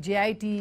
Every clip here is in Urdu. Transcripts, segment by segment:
JIT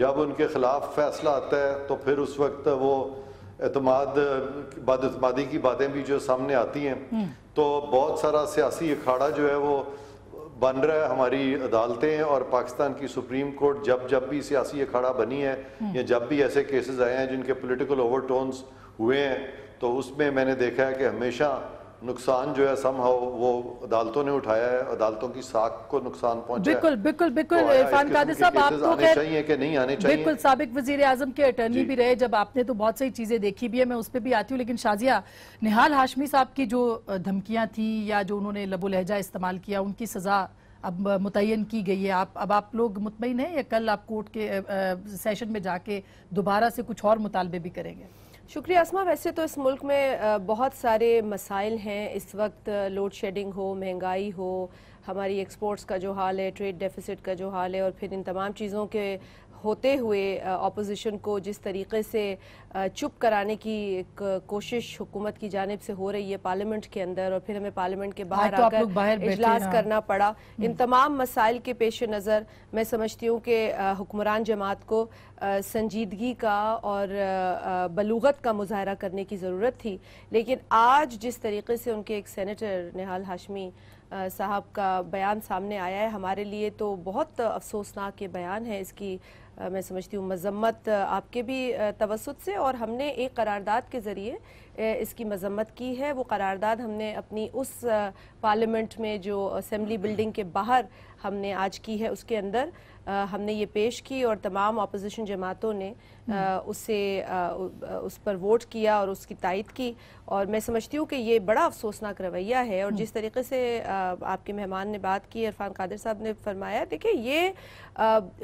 جب ان کے خلاف فیصلہ آتا ہے تو پھر اس وقت وہ بد اعتمادی کی باتیں بھی جو سامنے آتی ہیں، تو بہت سارا سیاسی اکھاڑا جو ہے وہ بن رہا ہے. ہماری عدالتیں اور پاکستان کی سپریم کورٹ جب بھی سیاسی اکھاڑا بنی ہے یا جب بھی ایسے کیسز آئے ہیں جن کے پولیٹیکل اوور ٹونز ہوئے ہیں، تو اس میں میں نے دیکھا ہے کہ ہمیشہ نقصان جو ہے وہ عدالتوں نے اٹھایا ہے، عدالتوں کی ساکھ کو نقصان پہنچا ہے. بالکل عرفان قادر صاحب، آپ تو آنے چاہیے کہ نہیں آنے چاہیے؟ بالکل سابق وزیر اعظم کے اٹرنی بھی رہے جب آپ نے، تو بہت سی چیزیں دیکھی بھی ہے، میں اس پہ بھی آتی ہوں. لیکن شازیہ، نہال ہاشمی صاحب کی جو دھمکیاں تھیں یا جو انہوں نے لب و لہجہ استعمال کیا، ان کی سزا اب متعین کی گئی ہے. اب آپ لوگ مطمئن ہیں یا کل آپ کورٹ کے سیشن میں جا کے دوبارہ سے کچھ اور مطالبے بھی کریں گے؟ شکریہ اسما. ویسے تو اس ملک میں بہت سارے مسائل ہیں اس وقت، لوڈ شیڈنگ ہو، مہنگائی ہو، ہماری ایکسپورٹس کا جو حال ہے، ٹریڈ ڈیفیسٹ کا جو حال ہے، اور پھر ان تمام چیزوں کے ہوتے ہوئے اپوزیشن کو جس طریقے سے چپ کرانے کی ایک کوشش حکومت کی جانب سے ہو رہی ہے پارلیمنٹ کے اندر، اور پھر ہمیں پارلیمنٹ کے باہر آ کر اجلاس کرنا پڑا. ان تمام مسائل کے پیش نظر میں سمجھتی ہوں کہ حکمران جماعت کو سنجیدگی کا اور بلوغت کا مظاہرہ کرنے کی ضرورت تھی. لیکن آج جس طریقے سے ان کے ایک سینیٹر نہال ہاشمی صاحب کا بیان سامنے آیا ہے، ہمارے لیے تو بہت افسوسناک یہ بیان ہے. اس کی میں سمجھتی ہوں مذمت آپ کے بھی توسط سے، اور ہم نے ایک قرارداد کے ذریعے اس کی مذمت کی ہے. وہ قرارداد ہم نے اپنی اس پارلیمنٹ میں جو اسمبلی بلڈنگ کے باہر ہم نے آج کی ہے، اس کے اندر ہم نے یہ پیش کی، اور تمام اپوزیشن جماعتوں نے اس پر ووٹ کیا اور اس کی تائید کی. اور میں سمجھتی ہوں کہ یہ بڑا افسوسناک رویہ ہے. اور جس طریقے سے آپ کے مہمان نے بات کی، عرفان قادر صاحب نے فرمایا، دیکھیں یہ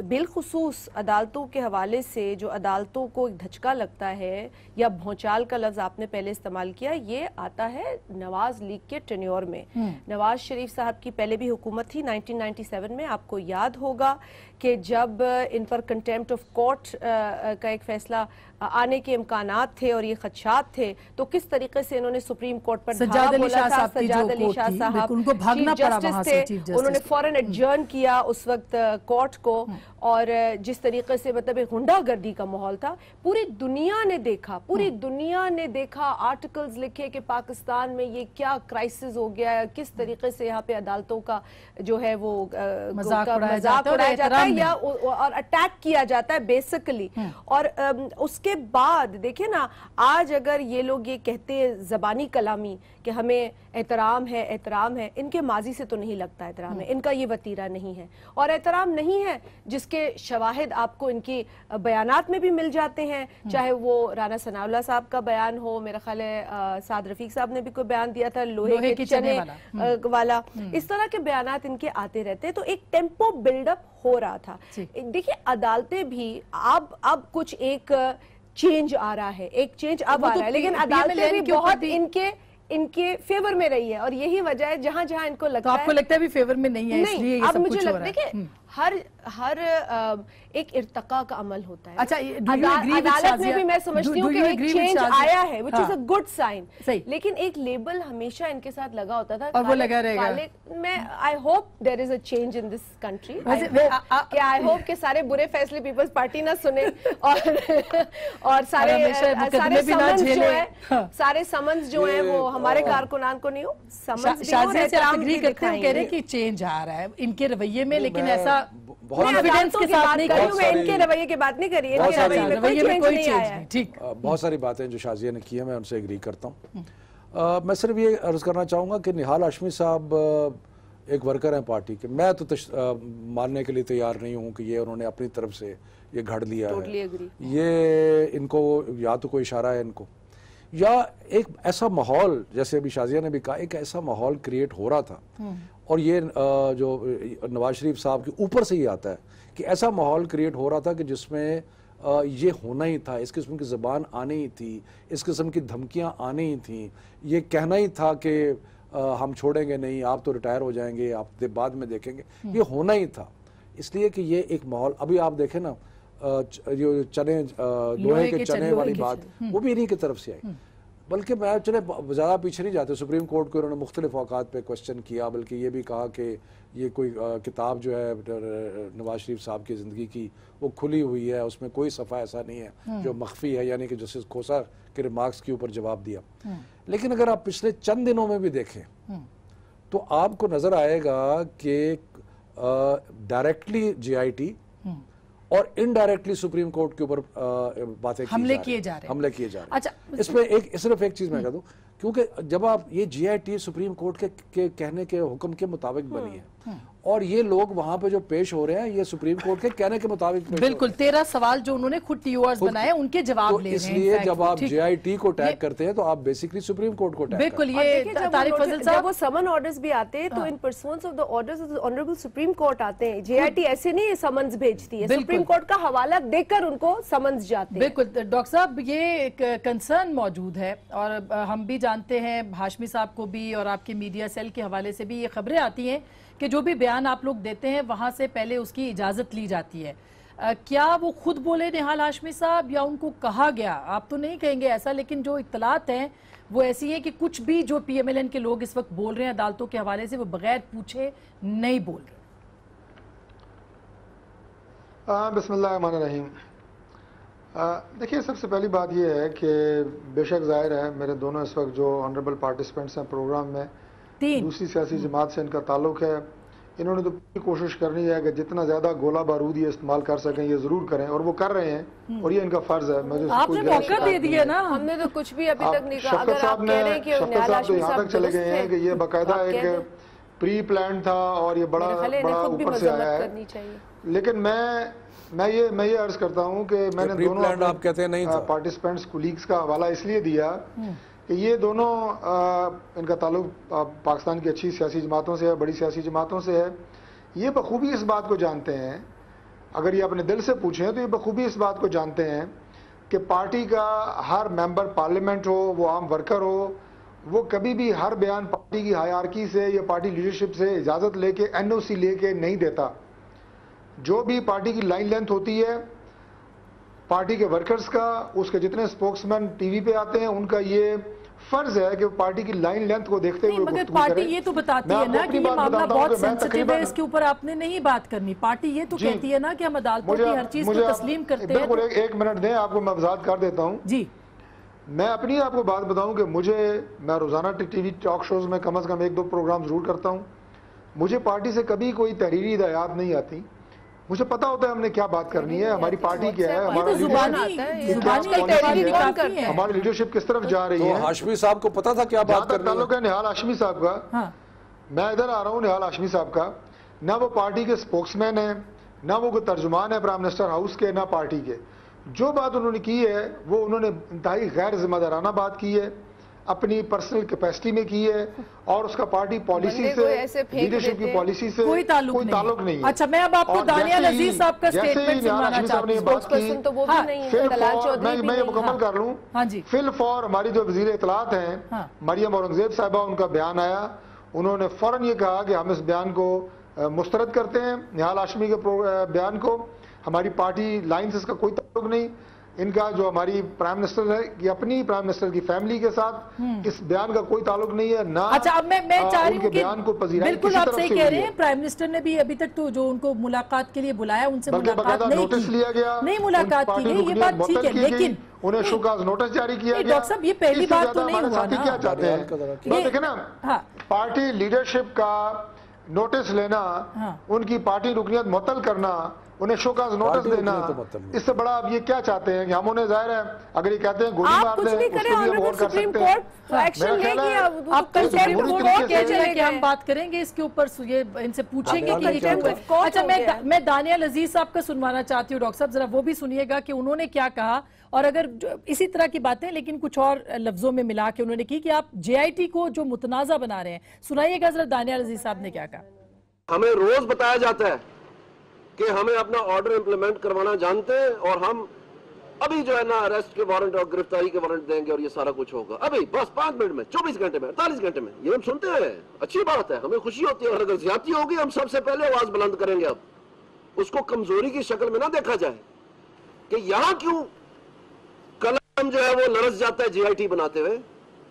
بالخصوص عدالتوں کے حوالے سے جو عدالتوں کو ایک دھچکا لگتا ہے، یا بھونچال کا لفظ آپ نے پہلے استعمال کیا، یہ آتا ہے نواز لیگ کے ٹینیور میں. نواز شریف صاحب کی پہلے بھی حکومت تھی 1997 میں. آپ کو یاد ہوگا کہ جب ان پر کنٹیمپٹ آف کورٹ کا ایک فیصلہ آنے کے امکانات تھے اور یہ خدشات تھے، تو کس طریقے سے انہوں نے سپریم کورٹ پر سجاد علی شاہ صاحب چیف جسٹس تھے، انہوں نے فوراً ایڈجرن کیا اس وقت کورٹ کو. اور جس طریقے سے مطلب غنڈہ گردی کا ماحول تھا، پوری دنیا نے دیکھا آرٹیکلز لکھے کہ پاکستان میں یہ کیا کرائسس ہو گیا ہے، کس طریقے سے یہاں پہ عدالتوں کا جو ہے وہ مذاق اڑایا جاتا ہے یا اور اٹیک کیا جاتا ہے بیسیکلی. اور اس کے بعد دیکھیں نا، آج اگر یہ لوگ یہ کہتے ہیں زبانی کلامی کہ ہمیں احترام ہے، ان کے ماضی سے تو نہیں لگتا احترام ہے، ان کا یہ وتیرہ نہیں ہے. اور احترام نہیں ہے جس کے شواہد آپ کو ان کی بیانات میں بھی مل جاتے ہیں، چاہے وہ رانا ثناء اللہ صاحب کا بیان ہو، میرا خیال ہے سعد رفیق صاحب نے بھی کوئی بیان دیا تھا لوہے کے چنے والا. اس طرح کے بیانات ان کے آتے رہتے ہیں. تو ایک ٹیمپو بلڈ اپ ہو رہا تھا. دیکھیں عدالتیں بھی اب کچھ ایک چینج آ رہا ہے، لیکن عدالتیں بھی بہت ان کے فیور میں رہی ہے. اور یہی وجہ ہے جہاں ان کو لگتا ہے، آپ کو لگتا ہے بھی فیور میں نہیں ہے، اس لیے یہ سب کچھ ہو رہا ہے. ہر ایک ارتقاء کا عمل ہوتا ہے. اچھا، عدالت میں بھی میں سمجھتی ہوں کہ ایک چینج آیا ہے which is a good sign. لیکن ایک لیبل ہمیشہ ان کے ساتھ لگا ہوتا تھا، اور وہ لگا رہے گا. میں I hope there is a change in this country. I hope کہ سارے برے فیصلے پیپلز پارٹی نہ سنیں اور سارے سمنز جو ہیں وہ ہمارے کارکنان کو نہیں ہو. سمنز شازیہ سے آپ اگری کرتے ہیں، کہہ رہے کہ چینج آ رہا ہے ان کے رویے میں، لیکن ایسا کانفیڈنس کے ساتھ نہیں کر. میں ان کے رویے کی بات نہیں کر رہی، ان کے رویے میں کوئی چینج نہیں آیا. ٹھیک، بہت ساری باتیں جو شازیہ نے کی ہیں میں ان سے اگری کرتا ہوں. میں صرف یہ عرض کرنا چاہوں گا کہ نہال ہاشمی صاحب ایک ورکر ہیں پارٹی کے. میں تو ماننے کے لیے تیار نہیں ہوں کہ یہ انہوں نے اپنی طرف سے یہ گھڑ لیا ہے. یہ ان کو یا تو کوئی اشارہ ہے ان کو، یا ایک ایسا ماحول، جیسے ابھی شازیہ نے بھی کہا، ایک ایسا ماحول کریٹ ہو رہا تھا. اور یہ جو نواز شریف صاحب کے اوپر سے ہی آتا ہے کہ ایسا ماحول کریٹ ہو رہا تھا کہ جس میں یہ ہونا ہی تھا، اس قسم کی زبان آنی ہی تھی، اس قسم کی دھمکیاں آنی ہی تھیں، یہ کہنا ہی تھا کہ ہم چھوڑیں گے نہیں، آپ تو ریٹائر ہو جائیں گے، آپ بعد میں دیکھیں گے. یہ ہونا ہی تھا. اس لیے کہ یہ ایک ماحول، ابھی آپ دیکھیں نا جو چنے لوہے کے چنے والی بات، وہ بھی انہی کی طرف سے آئی. بلکہ میں چلے زیادہ پیچھے نہیں جاتے، سپریم کورٹ کو انہوں نے مختلف اوقات پہ کوشچن کیا، بلکہ یہ بھی کہا کہ یہ کوئی کتاب جو ہے نواز شریف صاحب کی زندگی کی وہ کھلی ہوئی ہے، اس میں کوئی صفحہ ایسا نہیں ہے جو مخفی ہے، یعنی کہ جسٹس کھوسا کے ریمارکس کے اوپر جواب دیا. لیکن اگر آپ پچھلے چند دنوں میں بھی دیکھیں تو آپ کو نظر آئے گا کہ ڈائریکٹلی جے آئی ٹی اور انڈائریکٹلی سپریم کورٹ کے اوپر باتیں حملے کیے جا رہے ہیں. اچھا، اس میں صرف ایک چیز میں کہہ دوں، کیونکہ جب آپ یہ جے آئی ٹی سپریم کورٹ کے کہنے کے حکم کے مطابق بنی ہے اور یہ لوگ وہاں پہ جو پیش ہو رہے ہیں یہ سپریم کورٹ کے کہنے کے مطابق بالکل 13 سوال جو انہوں نے خود ٹی او آرز بنائے ان کے جواب لے رہے ہیں. اس لیے جب آپ جے آئی ٹی کو ٹیگ کرتے ہیں تو آپ بیسیکلی سپریم کورٹ کو ٹیگ بالکل. یہ طارق فضل صاحب جب وہ سمن آرڈرز بھی آتے ہیں تو in pursuance of the orders of the honourable Supreme Court آتے ہیں. جے آئی ٹی ایسے نہیں سمنز بھیجتی ہے، سپریم کورٹ کا حوالہ دے کر ان کو سمنز جاتے ہیں. بالکل ڈاکٹر صاحب، یہ ایک کنسرن موجود ہے اور ہم بھی جانتے ہیں، ہاشمی صاحب کو بھی اور آپ کے میڈیا سیل کے حوالے سے بھی یہ خبریں آتی ہیں کہ جو بھی بیان آپ لوگ دیتے ہیں وہاں سے پہلے اس کی اجازت لی جاتی ہے. کیا وہ خود بولے نہال ہاشمی صاحب یا ان کو کہا گیا؟ آپ تو نہیں کہیں گے ایسا، لیکن جو اطلاعات ہیں وہ ایسی ہیں کہ کچھ بھی جو پی ایم ایل این کے لوگ اس وقت بول رہے ہیں عدالتوں کے حوالے سے وہ بغیر پوچھے نہیں بول رہے. بسم اللہ الرحمن الرحیم. دیکھیے، سب سے پہلی بات یہ ہے کہ بے شک ظاہر ہے میرے دونوں اس وقت جو آنریبل پارٹیسپینٹس ہیں پروگرام میں دوسری سیاسی جماعت سے ان کا تعلق ہے. انہوں نے تو پوری کوشش کرنی ہے کہ جتنا زیادہ گولہ بارود یہ استعمال کر سکیں یہ ضرور کریں، اور وہ کر رہے ہیں اور یہ ان کا فرض ہے. آپ نے موقع دے دیا نا. ہم نے تو کچھ بھی ابھی تک نہیں کہا. شفقت صاحب تو یہاں تک چلے گئے ہیں کہ یہ باقاعدہ ایک پری پلان تھا اور یہ بڑا اوپر سے آیا ہے. لیکن میں یہ عرض کرتا ہوں کہ میں نے دونوں پارٹیسپینٹس کولیگز کا حوالہ اس لیے دیا کہ یہ دونوں ان کا تعلق پاکستان کی اچھی سیاسی جماعتوں سے ہے، بڑی سیاسی جماعتوں سے ہے. یہ بخوبی اس بات کو جانتے ہیں، اگر یہ اپنے دل سے پوچھیں تو یہ بخوبی اس بات کو جانتے ہیں کہ پارٹی کا ہر ممبر پارلیمنٹ ہو، وہ عام ورکر ہو، وہ کبھی بھی ہر بیان پارٹی کی ہائرارکی سے یا پارٹی لیڈرشپ سے اجازت لے کے این او سی لے کے نہیں دیتا. جو بھی پارٹی کی لائن لینتھ ہوتی ہے پارٹی کے ورکرز کا، اس کے جتنے سپوکس مین ٹی وی پہ آتے ہیں ان کا یہ فرض ہے کہ پارٹی کی لائن لینتھ کو دیکھتے ہوئے مگر پارٹی یہ تو بتاتی ہے نا کہ یہ معاملہ بہت سینسٹیو ہے، اس کے اوپر آپ نے نہیں بات کرنی. پارٹی یہ تو کہتی ہے نا کہ ہم عدالتوں کی ہر چیز کو تسلیم کرتے ہیں. بالکل، ایک منٹ دیں، آپ کو میں وضاحت کر دیتا ہوں. جی، میں اپنی آپ کو بات بتاؤں کہ میں روزانہ ٹی وی ٹاک شوز میں کم از کم 1-2 پروگرام ضرور کرتا ہوں. مجھے پارٹی سے کبھی کوئی تحریری ہدایات نہیں آتی. مجھے پتا ہوتا ہے ہم نے کیا بات کرنی ہے، ہماری پارٹی کیا ہے، ہماری لیڈرشپ کس طرف جا رہی ہے. ہاشمی صاحب کو پتا تھا کیا بات کرنی ہے. تعلق ہے نہال ہاشمی صاحب کا، میں ادھر آ رہا ہوں نہال ہاشمی صاحب کا، نہ وہ پارٹی کے سپوکس مین ہیں، نہ وہ کوئی ترجمان ہے پرائم منسٹر ہاؤس کے، نہ پارٹی کے. جو بات انہوں نے کی ہے وہ انہوں نے انتہائی غیر ذمہ دارانہ بات کی ہے، اپنی پرسنل کیپیسٹی میں کی ہے، اور اس کا پارٹی پالیسی سے، لیڈرشپ کی پالیسی سے کوئی تعلق نہیں ہے. اچھا، میں اب آپ کو دانیال عزیز صاحب کا سٹیٹمنٹ سنوانا چاہتی ہوں. میں یہ مکمل کر لوں. فی الفور ہماری جو وزیر اطلاعات ہیں مریم اورنگزیب صاحبہ، ان کا بیان آیا، انہوں نے فوراً یہ کہا کہ ہم اس بیان کو مسترد کرتے ہیں، نہال ہاشمی کے بیان کو. ہماری پارٹی لائن سے اس کا کوئی تعلق نہیں. ان کا جو ہماری پرائم منسٹر ہے یہ اپنی پرائم منسٹر کی فیملی کے ساتھ اس بیان کا کوئی تعلق نہیں ہے، نہ اچھا اب میں چاہ رہی ہوں کہ بیان کو پذیرائی بالکل آپ صحیح کہہ رہے ہیں. پرائم منسٹر نے بھی ابھی تک تو جو ان کو ملاقات کے لیے بلایا ان سے ملاقات نہیں کی، نہیں ملاقات کی گئی، یہ بات ٹھیک ہے، لیکن انہیں شو کاز نوٹس جاری کیا گیا. ڈاکٹر صاحب یہ پہلی بات تو نہیں ہوا نا. کیا چاہتے ہیں دیکھیں نا، پارٹی لیڈرشپ کا نوٹس لینا، ان کی پارٹی رکنیت معطل کرنا، انہیں شو کاز نوٹس دینا، اس سے بڑا آپ یہ کیا چاہتے ہیں کہ ہم انہیں ظاہر ہے اگر یہ کہتے ہیں گولی مار دیں اس کو بھی ہم غور کر سکتے ہیں. آپ کل سپریم کورٹ کہہ چلے کہ ہم بات کریں گے اس کے اوپر، ان سے پوچھیں گے کہ اچھا میں دانیال عزیز صاحب کا سنوانا چاہتی ہوں. ڈاکٹر صاحب ذرا وہ بھی سنیے گا کہ انہوں نے کیا کہا، اور اگر اسی طرح کی باتیں لیکن کچھ اور لفظوں میں ملا کے انہوں نے کی کہ آپ جے آئی ٹی کو جو متنازع بنا رہے ہیں. سنائیے گا ذرا دانیال عزیز صاحب نے کیا کہا. ہمیں روز بتایا جاتا ہے کہ ہمیں اپنا آرڈر امپلیمنٹ کروانا جانتے ہیں اور ہم ابھی جو ہے نا اریسٹ کے وارنٹ اور گرفتاری کے وارنٹ دیں گے اور یہ سارا کچھ ہوگا ابھی بس 5 منٹ میں، 24 گھنٹے میں، 48 گھنٹے میں. یہ ہم سنتے ہیں، اچھی بات ہے، ہمیں خوشی ہوتی ہے، اور اگر زیادتی ہوگی ہم سب سے پہلے آواز بلند کریں گے. اب اس کو کمزوری کی شکل میں نہ دیکھا جائے کہ یہاں کیوں قلم جو ہے وہ لرز جاتا ہے جے آئی ٹی بناتے ہوئے.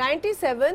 97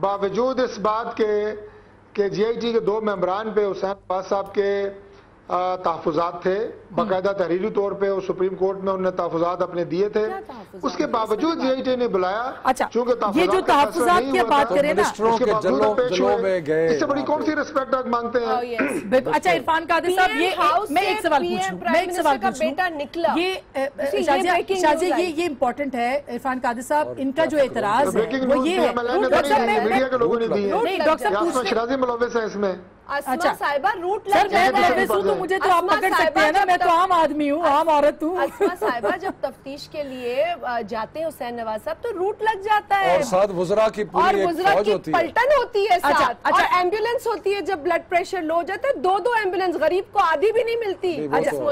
باوجود اس بات کے کہ جی آئی ٹی کے 2 ممبران پہ حسین نواز صاحب کے تحفظات تھے، باقاعدہ تحریری طور پہ اور سپریم کورٹ میں انہوں نے تحفظات اپنے دیے تھے، اس کے باوجود جی آئی ٹی نے بلایا، چونکہ یہ جو تحفظات کی بات کریں نا، اس کے باوجود پیش ہوئے، اس سے بڑی کون سی ریسپیکٹ آپ مانگتے ہیں؟ اچھا عرفان قادری صاحب، میں ایک سوال پوچھوں، شازیہ یہ امپورٹنٹ ہے، عرفان قادری صاحب ان کا جو اعتراض ہے وہ یہ ہے، میڈیا کے لوگوں نے دی ہے، ڈاکٹر صاحب شرازی ملوث ہے اس میں۔ اسما صاحبہ روٹ سر میں ملوث ہوں تو مجھے تو آپ پکڑ سکتے ہیں نا، میں تو عام آدمی ہوں، عام عورت ہوں۔ اسما صاحبہ جب تفتیش کے لیے جاتے ہیں حسین نواز صاحب تو روٹ لگ جاتا ہے، اور ساتھ وزراء کی پوری ایک فوج ہوتی ہے، پلٹن ہوتی ہے ساتھ، اور ایمبیولنس ہوتی ہے، جب بلڈ پریشر لو ہو جاتا ہے 2 ایمبیولنس، غریب کو آدھی بھی نہیں ملتی۔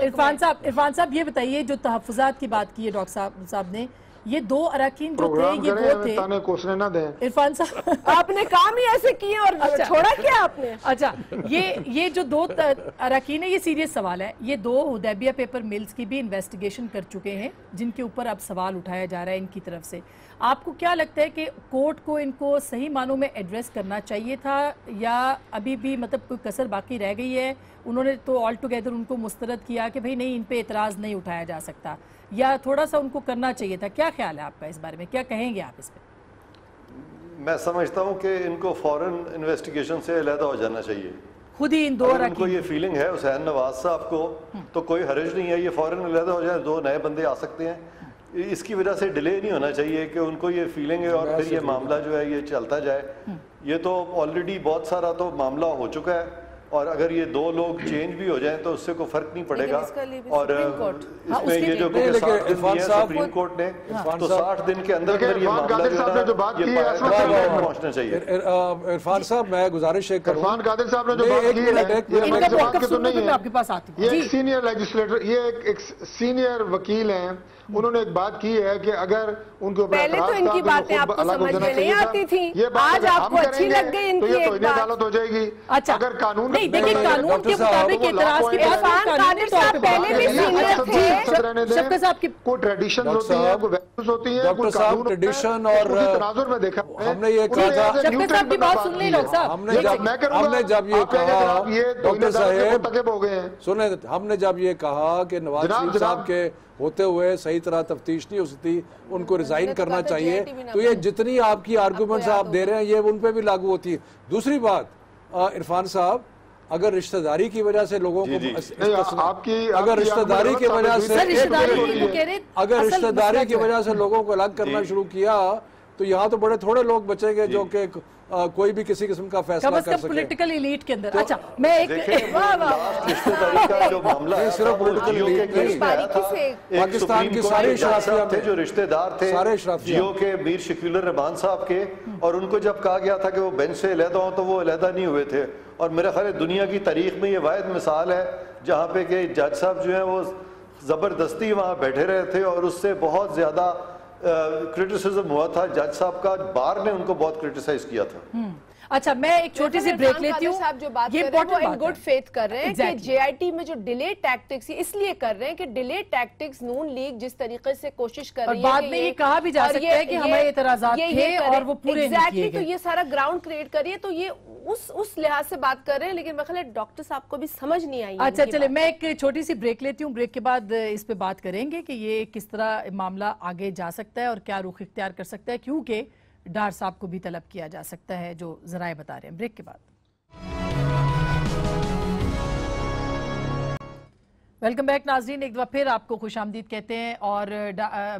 عرفان صاحب یہ بتائیے، جو تحفظات کی بات کی ہے ڈاکٹر صاحب نے، یہ 2 اراکین جو تھے یہ وہ تھے، تانے کوسنے نہ دیں عرفان صاحب آپ نے کام ہی ایسے کیے اور چھوڑا کیا آپ نے؟ اچھا یہ جو 2 اراکین ہے، یہ سیریس سوال ہے، یہ 2 حدیبیہ پیپر ملز کی بھی انویسٹیگیشن کر چکے ہیں، جن کے اوپر اب سوال اٹھایا جا رہا ہے ان کی طرف سے۔ آپ کو کیا لگتا ہے کہ کورٹ کو ان کو صحیح معنوں میں ایڈریس کرنا چاہیے تھا، یا ابھی بھی مطلب کوئی کسر باقی رہ گئی ہے؟ انہوں نے تو آل ٹوگیدر ان کو مسترد کیا کہ بھئی نہیں، ان پہ اعتراض نہیں اٹھایا جا سکتا، یا تھوڑا سا ان کو کرنا چاہیے تھا؟ کیا خیال ہے آپ کا اس بارے میں، کیا کہیں گے آپ اس پہ؟ میں سمجھتا ہوں کہ ان کو فوراً انویسٹیگیشن سے علیحدہ ہو جانا چاہیے، خود ہی ان 2 اگر ان کو یہ فیلنگ ہے حسین نواز صاحب کو تو کوئی حرج نہیں ہے، یہ فوراً علیحدہ ہو جائے، 2 نئے بندے آ سکتے ہیں، اس کی وجہ سے ڈیلے نہیں ہونا چاہیے کہ ان کو یہ فیلنگ ہے اور پھر یہ معاملہ جو ہے یہ چلتا جائے۔ یہ تو آلریڈی بہت سارا تو معاملہ ہو چکا ہے، اور اگر یہ 2 لوگ چینج بھی ہو جائیں تو اس سے کوئی فرق نہیں پڑے گا، اور اس میں یہ جو سپریم کورٹ نے تو 60 دن کے اندر یہ معاملہ پہنچنا چاہیے۔ عرفان صاحب میں گزارش ہے کروں، عرفان قادر صاحب نے جو بات کی ہے، آپ کے پاس آتی یہ ایک سینئر لیجسلیٹر، یہ ایک سینئر وکیل ہیں، انہوں نے ایک بات کی ہے کہ اگر ان کو پہلے تو ان کی باتیں آپ کو سمجھ میں نہیں آتی تھیں، آج آپ کو اچھی لگ گئی ان کی ایک بات، عدالت ہو جائے گی۔ اگر قانون نہیں دیکھیں، قانون کے مطابق اعتراض کی بات، عرفان قادر صاحب پہلے بھی سینئر تھے، شفقت صاحب کی کوئی ٹریڈیشن ہوتی ہے، کوئی ویلیوز ہوتی ہیں، ڈاکٹر صاحب ٹریڈیشن اور تناظر میں دیکھا ہم نے یہ کہا تھا، شفقت صاحب کی بات سن لیں ڈاکٹر صاحب، ہم نے جب یہ کہا ڈاکٹر صاحب سنیں، ہم نے جب یہ کہا کہ نواز شریف صاحب کے ہوتے ہوئے صحیح طرح تفتیش نہیں ہو سکتی، ان کو ریزائن کرنا چاہیے، تو یہ جتنی آپ کی آرگومنٹس آپ دے رہے ہیں یہ ان پہ بھی لاگو ہوتی ہے۔ دوسری بات عرفان صاحب، اگر رشتہ داری کی وجہ سے لوگوں کو اگر رشتہ داری کی وجہ سے اگر رشتہ داری کی وجہ سے لوگوں کو الگ کرنا شروع کیا تو یہاں تو بڑے تھوڑے لوگ بچیں گے جو کہ کوئی بھی کسی قسم کا فیصلہ کر سکے پولیٹیکل ایلیٹ کے اندر۔ اچھا میں ایک رشتہ داری کا جو معاملہ ہے صرف پولیٹیکل ایلیٹ نہیں، پاکستان کی سارے اشرافیہ تھے جو رشتہ دار تھے جیو کے میر شکیل الرحمان صاحب کے، اور ان کو جب کہا گیا تھا کہ وہ بینچ سے علیحدہ ہوں تو وہ علیحدہ نہیں ہوئے تھے، اور میرا خیال ہے دنیا کی تاریخ میں یہ واحد مثال ہے جہاں پہ کہ جج صاحب جو ہیں وہ زبردستی وہاں بیٹھے رہے تھے، اور اس سے بہت زیادہ کرٹیسزم ہوا تھا جج صاحب کا، بار نے ان کو بہت کرٹیسائز کیا تھا۔ اچھا میں ایک چھوٹی سی بریک لیتی ہوں، صاحب جو بات کر رہے ہیں وہ ان گڈ فیتھ کر رہے ہیں کہ جے آئی ٹی میں جو ڈیلے ٹیکٹکس اس لیے کر رہے ہیں کہ ڈیلے ٹیکٹکس نون لیگ جس طریقے سے کوشش کر رہی ہے، اور بعد میں یہ کہا بھی جا سکتا ہے کہ ہمارے اعتراضات تھے اور وہ پورے نہیں کیے گئے، تو یہ سارا گراؤنڈ کریٹ کریے، تو یہ اس لحاظ سے بات کر رہے ہیں، لیکن میں خیال ہے ڈاکٹر صاحب کو بھی سمجھ نہیں آئی۔ اچھا چلے میں ایک چھوٹی سی بریک لیتی ہوں، بریک کے بعد اس پہ بات کریں گے کہ یہ کس طرح معاملہ آگے جا سکتا ہے اور کیا رخ اختیار کر سکتا ہے، کیونکہ ڈار صاحب کو بھی طلب کیا جا سکتا ہے جو ذرائع بتا رہے ہیں۔ بریک کے بعد ویلکم بیک ناظرین، ایک دفعہ پھر آپ کو خوش آمدید کہتے ہیں، اور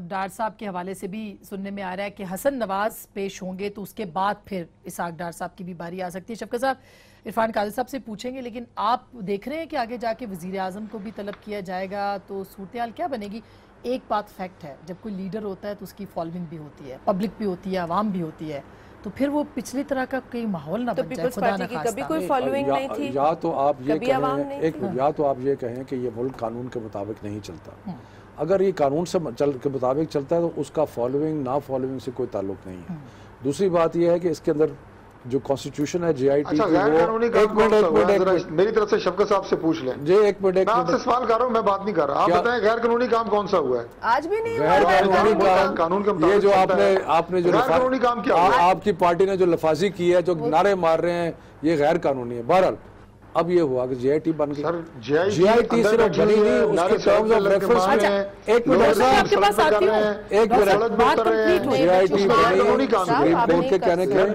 ڈار صاحب کے حوالے سے بھی سننے میں آ رہا ہے کہ حسن نواز پیش ہوں گے تو اس کے بعد پھر اسحاق ڈار صاحب کی بھی باری آ سکتی ہے۔ شفقت صاحب عرفان قادری صاحب سے پوچھیں گے، لیکن آپ دیکھ رہے ہیں کہ آگے جا کے وزیر اعظم کو بھی طلب کیا جائے گا تو صورتحال کیا بنے گی؟ ایک بات فیکٹ ہے، جب کوئی لیڈر ہوتا ہے تو اس کی فالوئنگ بھی ہوتی ہے، پبلک بھی ہوتی ہے، عوام بھی ہوتی ہے، تو پھر وہ پچھلی طرح کا کوئی ماحول نہ بن جائے، خدا نہ خواستہ۔ کبھی کوئی فالوئنگ نہیں تھی، یا تو آپ یہ کہیں یا تو آپ یہ کہیں کہ یہ ملک قانون کے مطابق نہیں چلتا، اگر یہ قانون سے کے مطابق چلتا ہے تو اس کا فالوئنگ نہ فالوئنگ سے کوئی تعلق نہیں ہے۔ دوسری بات یہ ہے کہ اس کے اندر جو کانسٹیٹیوشن ہے JIT اچھا غیر قانونی کام کون سا ہوا ہے؟ میری طرف سے شفقت صاحب سے پوچھ لیں جی. ایک منٹ میں آپ سے سوال کر رہا ہوں, میں بات نہیں کر رہا. آپ بتائیں غیر قانونی کام کون سا ہوا ہے؟ آج بھی نہیں غیر قانونی کام قانون کے یہ جو مطابق آپ نے جو غیر قانونی کام کیا ہوا؟ آپ کی پارٹی نے جو لفاظی کی ہے, جو نعرے مار رہے ہیں, یہ غیر قانونی ہے. بہرحال اب یہ ہوا کہ JIT بن گئی. JIT صرف بنی نہیں, اس کے ٹرمز آف ریفرنس میں ایک منٹ JIT بنی سپریم کورٹ کے کہنے کے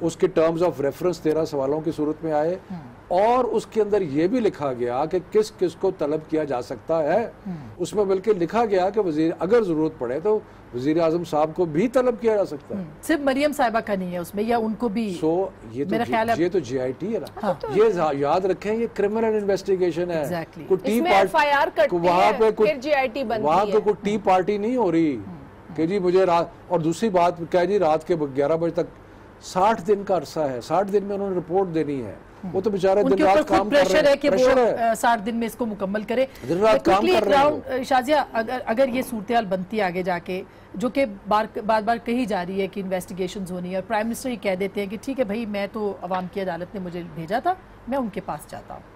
اس کے ٹرمز آف ریفرنس 13 سوالوں کی صورت میں آئے, اور اس کے اندر یہ بھی لکھا گیا کہ کس کس کو طلب کیا جا سکتا ہے. اس میں بلکہ لکھا گیا کہ وزیر اگر ضرورت پڑے تو وزیر اعظم صاحب کو بھی طلب کیا جا سکتا ہے. صرف مریم صاحبہ کا نہیں ہے اس میں, یا ان کو بھی. یہ تو JIT ہے نا, یہ یاد رکھیں یہ کرمنل انویسٹیگیشن ہے. وہاں پہ کوئی ٹی پارٹی نہیں ہو رہی کہ جی مجھے رات. اور دوسری بات کیا جی رات کے 11 بجے تک 60 دن کا عرصہ ہے, 60 دن میں انہوں نے رپورٹ دینی ہے. وہ تو بیچارے دن رات کام کر رہے ہیں, پریشر ہے 60 دن میں اس کو مکمل کرے. دن رات کام کر رہے ہیں. شازیہ اگر یہ صورتحال بنتی ہے آگے جا کے, جو کہ بار بار کہی جا رہی ہے کہ انویسٹیگیشنز ہونی ہے, اور پرائم منسٹر ہی کہہ دیتے ہیں کہ ٹھیک ہے بھائی میں تو عوام کی عدالت نے مجھے بھیجا تھا, میں ان کے پاس جاتا ہوں.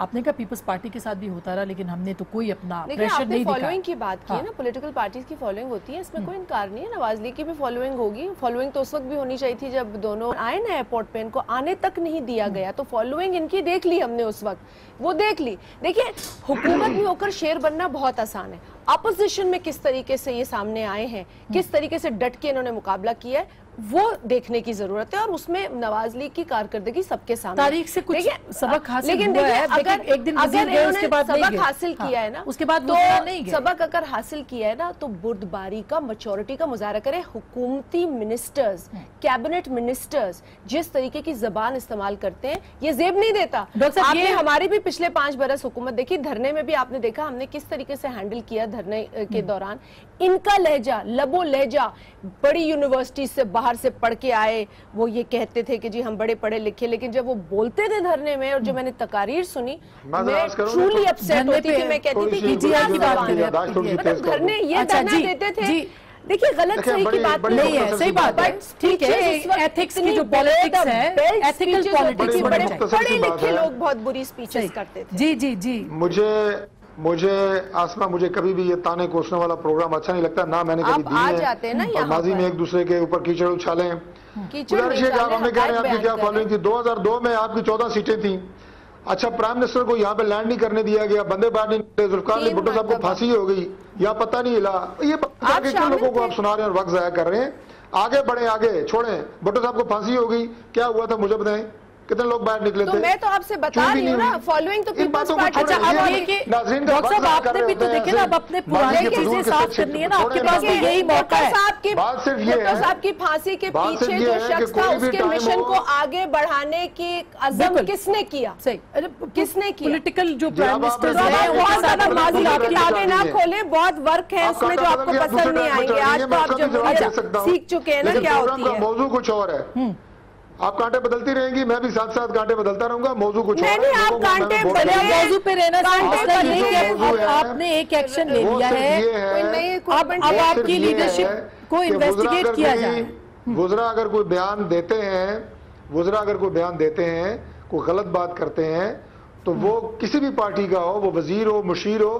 آپ نے کہا پیپلز پارٹی کے ساتھ بھی ہوتا رہا, لیکن ہم نے تو کوئی اپنا پریشر نہیں دکھایا. فالوئنگ کی بات کی ہے نا, پولیٹیکل پارٹیز کی فالوئنگ ہوتی ہے, اس میں کوئی انکار نہیں ہے. نواز لیگ کی بھی فالوئنگ ہوگی. فالوئنگ تو اس وقت بھی ہونی چاہیے تھی جب دونوں آئے نا ایئرپورٹ پہ, ان کو آنے تک نہیں دیا گیا, تو فالوئنگ ان کی دیکھ لی ہم نے اس وقت, وہ دیکھ لی. دیکھیں حکومت بھی ہو کر شیر بننا بہت آسان ہے. اپوزیشن میں کس طریقے سے یہ سامنے آئے ہیں, کس طریقے سے ڈٹ کے انہوں نے مقابلہ کیا ہے, وہ دیکھنے کی ضرورت ہے. اور اس میں نواز لیگ کی کارکردگی سب کے سامنے. تاریخ سے کچھ سبق حاصل لیکن ہوا ہے, اگر ایک دن وزیر گئے اس کے بعد نہیں سبق گئے. حاصل کیا ہے نا, اس کے بعد تو نہیں گئے. سبق اگر حاصل کیا ہے نا تو بردباری کا, میچورٹی کا مظاہرہ کرے. حکومتی منسٹرز, کیبنٹ منسٹرز جس طریقے کی زبان استعمال کرتے ہیں یہ زیب نہیں دیتا. آپ نے ہماری بھی پچھلے 5 برس حکومت دیکھی, دھرنے میں بھی آپ نے دیکھا ہم نے کس طریقے سے ہینڈل کیا دھرنے کے دوران. ان کا لہجہ, لب و لہجہ, بڑی یونیورسٹی سے باہر سے پڑھ کے آئے, وہ یہ کہتے تھے کہ جی ہم بڑے پڑھے لکھے, لیکن جب وہ بولتے تھے دھرنے میں, اور جو میں نے تقاریر سنی, میں ٹرولی اپسیٹ ہوتی تھی. میں کہتی تھی کہ دھرنے یہ دھرنا دیتے تھے. دیکھیے غلط صحیح کی بات نہیں ہے, صحیح بات ہے, ٹھیک ہے, ایتھکس کی جو پالیٹکس ہے, ایتھیکل پالیٹکس پڑھے لکھے لوگ بہت بری سپیچز کرتے تھے. جی جی جی مجھے آسما, مجھے کبھی بھی یہ تانے کوسنے والا پروگرام اچھا نہیں لگتا, نہ میں نے کبھی دی ہے. اور ماضی میں ایک دوسرے کے اوپر کیچڑ اچھالیں. گزارش ہے کہ آپ ہمیں کہہ رہے ہیں آپ کی کیا فالوئنگ تھی. 2002 میں آپ کی 14 سیٹیں تھیں. اچھا پرائم منسٹر کو یہاں پہ لینڈ نہیں کرنے دیا گیا, بندے باہر نہیں نکلے, ذوالفقار علی بھٹو صاحب کو پھانسی ہو گئی یا پتہ نہیں ہلا. یہ کن لوگوں کو آپ سنا رہے ہیں اور وقت ضائع کر رہے ہیں. آگے بڑھیں, آگے چھوڑیں. بھٹو صاحب کو پھانسی ہو گئی, کیا ہوا تھا مجھے بتائیں, کتنے لوگ باہر نکلے تھے؟ تو میں تو آپ سے بتا رہی ہوں نا, فالوئنگ تو پیپلز پارٹی. اچھا اب یہ کہ ڈاکٹر صاحب آپ نے بھی تو دیکھیں نا, اب اپنے پرانے چیزیں صاف کرنی ہے نا, آپ کے پاس بھی یہی موقع ہے. بھٹو صاحب کی پھانسی کے پیچھے جو شخص تھا, اس کے مشن کو آگے بڑھانے کی عزم کس نے کیا؟ کس نے کیا؟ پولیٹیکل جو پرائم منسٹر ہیں, بہت زیادہ ماضی کی کتابیں نہ کھولیں, بہت ورک ہے اس میں جو آپ کو پسند نہیں آئیں گے. آج تو آپ جمہوریت سیکھ چکے ہیں نا کیا ہوتی ہے. موضوع کچھ اور ہے, آپ کانٹے بدلتی رہیں گی, میں بھی ساتھ ساتھ کانٹے بدلتا رہوں گا. موضوع کچھ اور ہے. نہیں آپ کانٹے موضوع پہ رہنا, آپ نے ایک ایکشن لے لیا ہے, اب آپ کی لیڈرشپ کو انویسٹیگیٹ کیا جائے. وزراء اگر کوئی بیان دیتے ہیں, کوئی غلط بات کرتے ہیں, تو وہ کسی بھی پارٹی کا ہو, وہ وزیر ہو, مشیر ہو,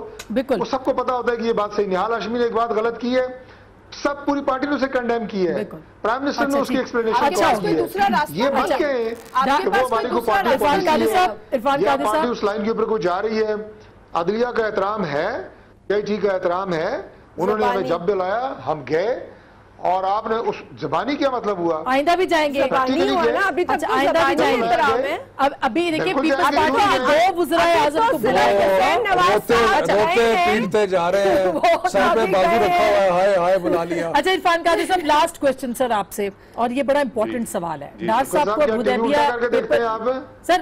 وہ سب کو پتا ہوتا ہے کہ یہ بات صحیح. نہال ہاشمی نے ایک بات غلط کی ہے, سب پوری پارٹی نے اسے کنڈیم کی ہے, پرائم منسٹر نے اس کی ایکسپلینیشن کی ہے. یہ بات کہ وہ ہماری کو پارٹی اس لائن کے اوپر کو جا رہی ہے. عدلیہ کا احترام ہے, JIT کا احترام ہے, انہوں نے ہمیں جب بلایا ہم گئے, اور آپ نے اس زبانی کیا مطلب ہوا, آئندہ بھی جائیں گے, آئندہ بھی جائیں گے. ابھی دیکھیں پیپلز پارٹی کے 2 وزرائے اعظم کو بلایا, پیٹتے جا رہے ہیں, سر پہ بازو رکھا ہوا ہے, ہائے ہائے بلا لیا. اچھا عرفان قادری صاحب, لاسٹ کوسچن سر آپ سے, اور یہ بڑا امپورٹنٹ سوال ہے. ناز صاحب کو ابو ظبیہ, سر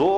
2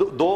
2